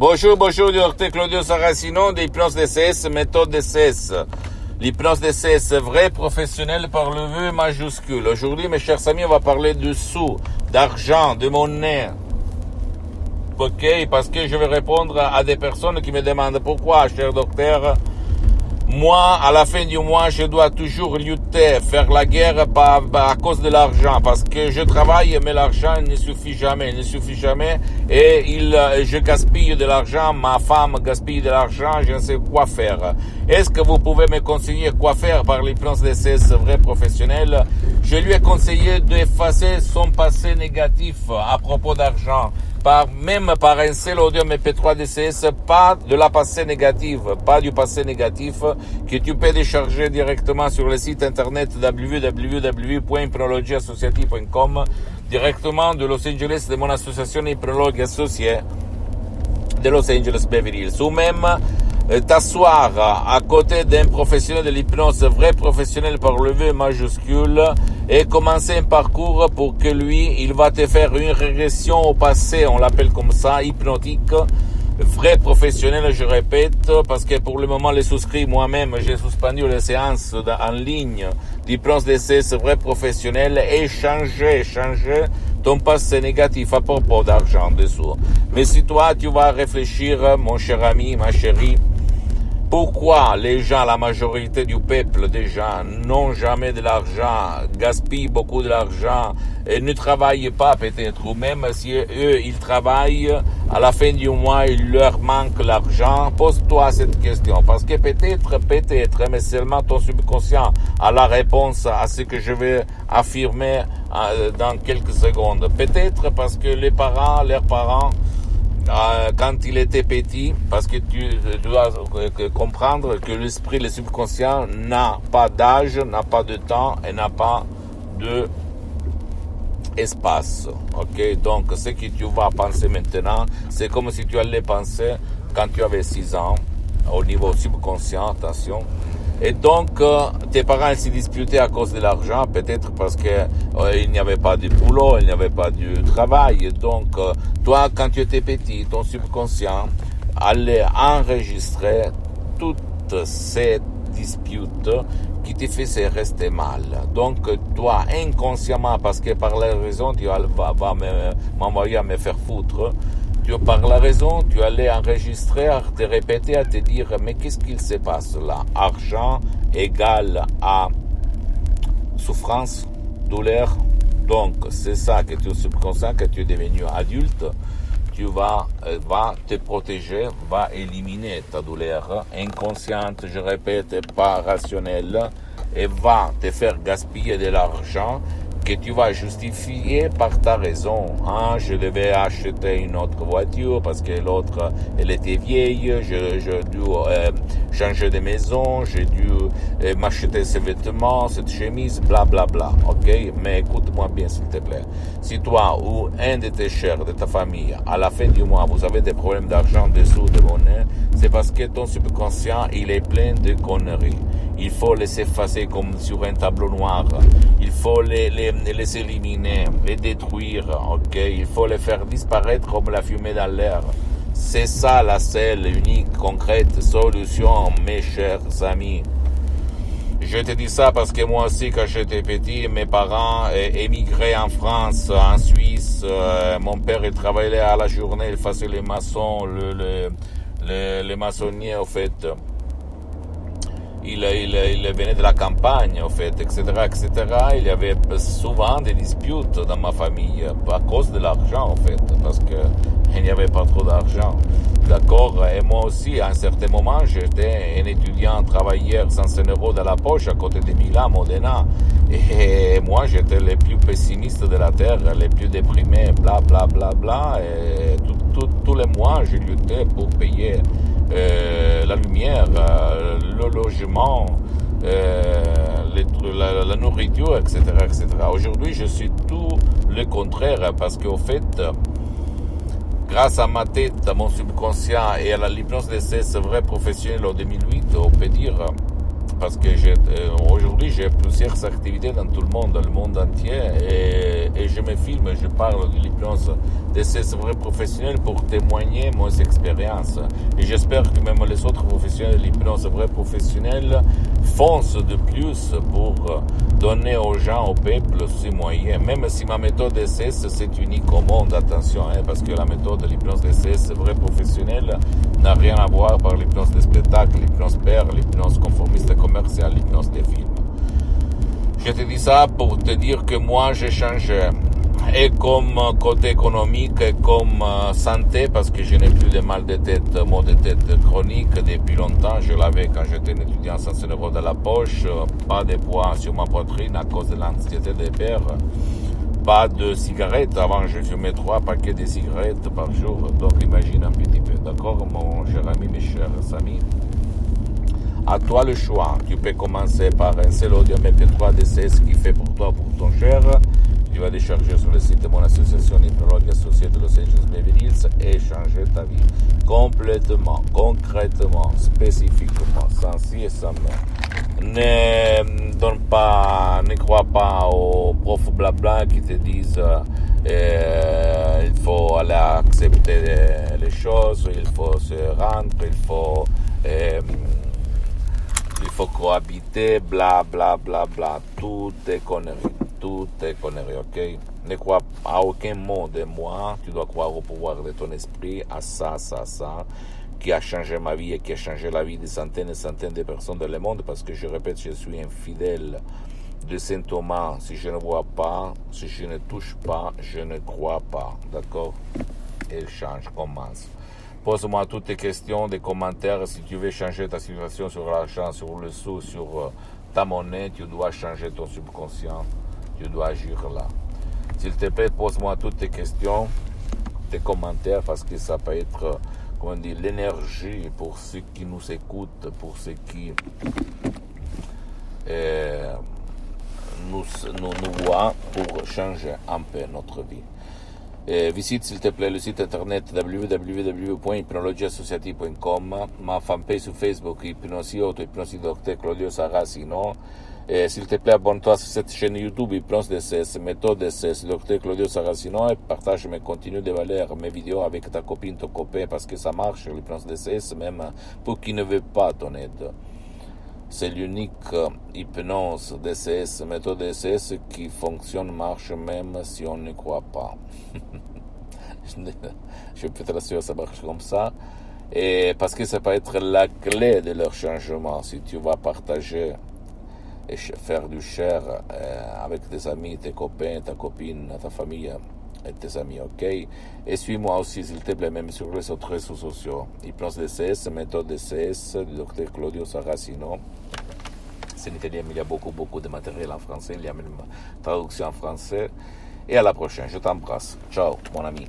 Bonjour, docteur Claudio Saracino d'Hypnose DCS, méthode DCS. L'hypnose DCS, vrai professionnel par le V majuscule. Aujourd'hui, mes chers amis, on va parler de sous, d'argent, de monnaie. Ok, parce que je vais répondre à des personnes qui me demandent pourquoi, cher docteur, moi, à la fin du mois, je dois toujours lutter, faire la guerre à cause de l'argent, parce que je travaille, mais l'argent ne suffit jamais, et je gaspille de l'argent, ma femme gaspille de l'argent, je ne sais quoi faire. Est-ce que vous pouvez me conseiller quoi faire par l'hypnose DCS vrai professionnel? Je lui ai conseillé d'effacer son passé négatif à propos d'argent. Même par un seul audio MP3 DCS, pas de la passé négative, pas du passé négatif que tu peux décharger directement sur le site internet www.hypnologieassociative.com, directement de Los Angeles, de mon association Hypnologue Associée de Los Angeles Beverly Hills, ou même t'asseoir à côté d'un professionnel de l'hypnose, vrai professionnel par le V majuscule, et commencer un parcours pour que lui, il va te faire une régression au passé, on l'appelle comme ça, hypnotique, vrai professionnel, je répète, parce que pour le moment, les souscrits, moi-même, j'ai suspendu les séances en ligne d'hypnose DCS vrai professionnel, et changer ton passé négatif à propos d'argent dessous. Mais si toi, tu vas réfléchir, mon cher ami, ma chérie, pourquoi les gens, la majorité du peuple déjà, n'ont jamais de l'argent, gaspillent beaucoup de l'argent et ne travaillent pas peut-être, ou même si eux, ils travaillent, à la fin du mois, il leur manque l'argent. Pose-toi cette question, parce que peut-être, mais seulement ton subconscient a la réponse à ce que je vais affirmer dans quelques secondes. Peut-être parce que leurs parents, quand il était petit, parce que tu dois comprendre que l'esprit, le subconscient n'a pas d'âge, n'a pas de temps et n'a pas de espace. Ok, donc ce que tu vas penser maintenant, c'est comme si tu allais penser quand tu avais 6 ans, au niveau subconscient, attention. Et donc, tes parents s'y disputaient à cause de l'argent, peut-être parce que il n'y avait pas de boulot, il n'y avait pas de travail. Donc, toi, quand tu étais petit, ton subconscient allait enregistrer toutes ces disputes qui te faisaient rester mal. Donc, toi, inconsciemment, parce que par la raison, tu vas m'envoyer à me faire foutre, par la raison, tu allais enregistrer, à te répéter, à te dire, mais qu'est-ce qu'il se passe là? Argent égale à souffrance, douleur. Donc, c'est ça que tu es subconscient, que tu es devenu adulte. Tu va te protéger, va éliminer ta douleur inconsciente, je répète, pas rationnelle, et va te faire gaspiller de l'argent que tu vas justifier par ta raison. Je devais acheter une autre voiture parce que l'autre, elle était vieille, j'ai dû changer de maison, j'ai dû m'acheter ces vêtements, cette chemise, bla bla bla. Ok, mais écoute-moi bien s'il te plaît. Si toi ou un de tes chers, de ta famille, à la fin du mois, vous avez des problèmes d'argent, de sous, de monnaie, c'est parce que ton subconscient, il est plein de conneries. Il faut les effacer comme sur un tableau noir. Il faut les éliminer, les détruire, ok? Il faut les faire disparaître comme la fumée dans l'air. C'est ça la seule, unique, concrète solution, mes chers amis. Je te dis ça parce que moi aussi, quand j'étais petit, mes parents émigraient en France, en Suisse. Mon père, il travaillait à la journée, il faisait les maçons, les maçonniers, en fait. Il venait de la campagne, en fait, etc. Il y avait souvent des disputes dans ma famille à cause de l'argent, en fait, parce que il n'y avait pas trop d'argent. D'accord? Et moi aussi, à un certain moment, j'étais un étudiant travailleur sans 100 € dans la poche à côté de Milan, Modena. Et moi, j'étais le plus pessimiste de la terre, le plus déprimé, bla, bla, bla, bla. Et tous les mois, je luttais pour payer la lumière, le logement, la nourriture, etc., etc. Aujourd'hui, je suis tout le contraire parce qu'au fait, grâce à ma tête, à mon subconscient et à l'hypnose DCS vrai professionnel en 2008, on peut dire, parce que aujourd'hui j'ai plusieurs activités dans tout le monde entier, et je me filme, je parle de l'hypnose DCS vrai professionnel pour témoigner mon expérience. Et j'espère que même les autres professionnels de l'hypnose vrai professionnel foncent de plus pour donner aux gens, au peuple, ces moyens. Même si ma méthode DCS c'est unique au monde, attention, parce que la méthode de l'hypnose DCS vrai professionnel n'a rien à voir par l'hypnose des spectacles, l'hypnose père, l'hypnose conformiste commerciale, l'hypnose des films. Je te dis ça pour te dire que moi j'ai changé, et comme côté économique et comme santé, parce que je n'ai plus de mal de tête, maux de tête chronique depuis longtemps. Je l'avais quand j'étais un étudiant sans euros dans la poche, pas de poids sur ma poitrine à cause de l'anxiété des pères, pas de cigarettes. Avant je fumais 3 paquets de cigarettes par jour, donc imagine un petit peu, d'accord mon cher ami, mes chers amis. À toi le choix. Tu peux commencer par un seul audio MP3 DCS qui fait pour toi, pour ton cher. Tu vas décharger sur le site de mon association hypnologue associée de Los Angeles Beverly Hills et changer ta vie complètement, concrètement, spécifiquement, sans si et sans mais. Ne crois pas aux profs blabla qui te disent il faut aller accepter les choses, il faut se rendre, il faut cohabiter, bla bla bla bla, tout est connerie, ok? Ne crois à aucun mot de moi, tu dois croire au pouvoir de ton esprit, à ça, qui a changé ma vie et qui a changé la vie de centaines et centaines de personnes dans le monde, parce que je répète, je suis un fidèle de Saint Thomas. Si je ne vois pas, si je ne touche pas, je ne crois pas, d'accord? Et le change commence. Pose-moi toutes tes questions, des commentaires. Si tu veux changer ta situation sur l'argent, sur le sou, sur ta monnaie, tu dois changer ton subconscient. Tu dois agir là. S'il te plaît, pose-moi toutes tes questions, tes commentaires, parce que ça peut être, comment dire, l'énergie pour ceux qui nous écoutent, pour ceux qui nous voient, pour changer un peu notre vie. Visite s'il te plaît le site internet www.hypnologieassociative.com, ma fanpage sur Facebook Hypnosie Auto, Hypnosie Docteur Claudio Saracino. S'il te plaît, abonne-toi sur cette chaîne YouTube Hypnose DCS, méthode DCS, Docteur Claudio Saracino, et partage mes contenus de valeur, mes vidéos avec ta copine, ton copain, parce que ça marche l'hypnose DCS, même pour qui ne veut pas ton aide. C'est l'unique hypnose DCS, méthode DCS qui fonctionne, marche même si on ne croit pas. Je peux te rassurer, ça marche comme ça. Et parce que ça peut être la clé de leur changement. Si tu vas partager et faire du share avec tes amis, tes copains, ta copine, ta famille et tes amis, ok? Et suis-moi aussi, s'il te plaît, même sur les autres réseaux sociaux. Hypnose DCS, méthode DCS, du docteur Claudio Saracino. C'est en italien, mais il y a beaucoup de matériel en français. Il y a même traduction en français. Et à la prochaine. Je t'embrasse. Ciao, mon ami.